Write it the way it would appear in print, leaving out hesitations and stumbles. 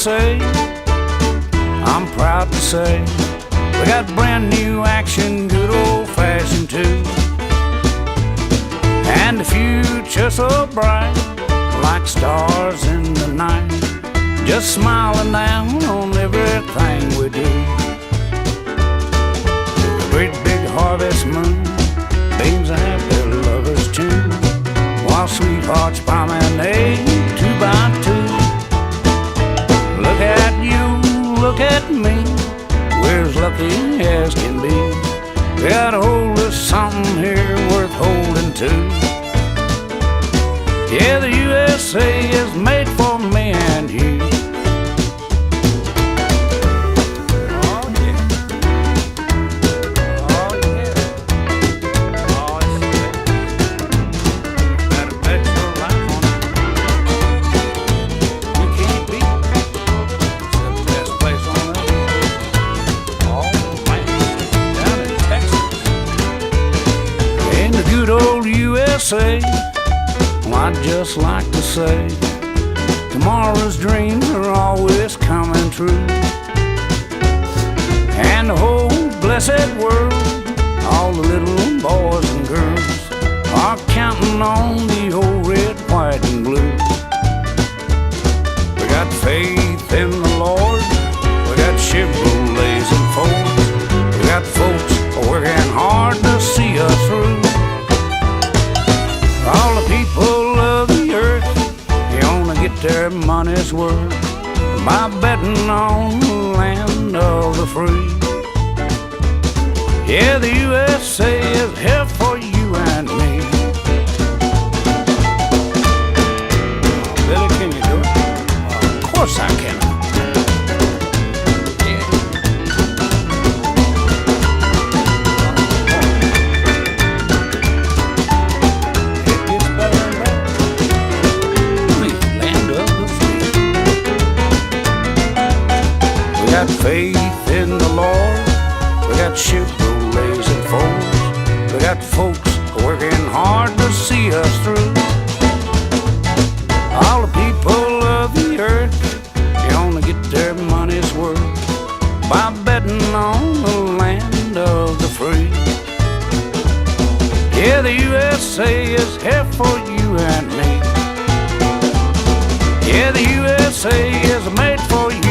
USA. I'm proud to say we got brand new action, good old fashioned too, and the future so bright like stars in the night, just smiling down on everything we do. The great big harvest moon beams a happy lover's tune, while sweethearts promenade two by two. Look at you, look at me, we're as lucky as can be. We got a hold of something here worth holding to. Yeah, the USA is made for me and you. Oh yeah, oh yeah, oh it's sweet. Better bet your life on it. You can't beat it. It's the best place on earth. All the way down in Texas, in the good old USA. I'd just like to say tomorrow's dreams are always coming true, and the whole blessed world, all the little boys and girls, are counting on the old red, white, and blue. We got faith in the Lord, we got Chevrolets and Fords, we got folks working hard to see us through. All the people of the earth, they wanna get their money's worth by betting on the land of the free. Yeah, the USA is here for you and me. Billy, can you do it? Of course I can. We got faith in the Lord, we got Chevrolets and Fords, we got folks working hard to see us through. All the people of the earth, they wanna get their money's worth by betting on the land of the free. Yeah, the USA is here for you and me. Yeah, the USA is made for you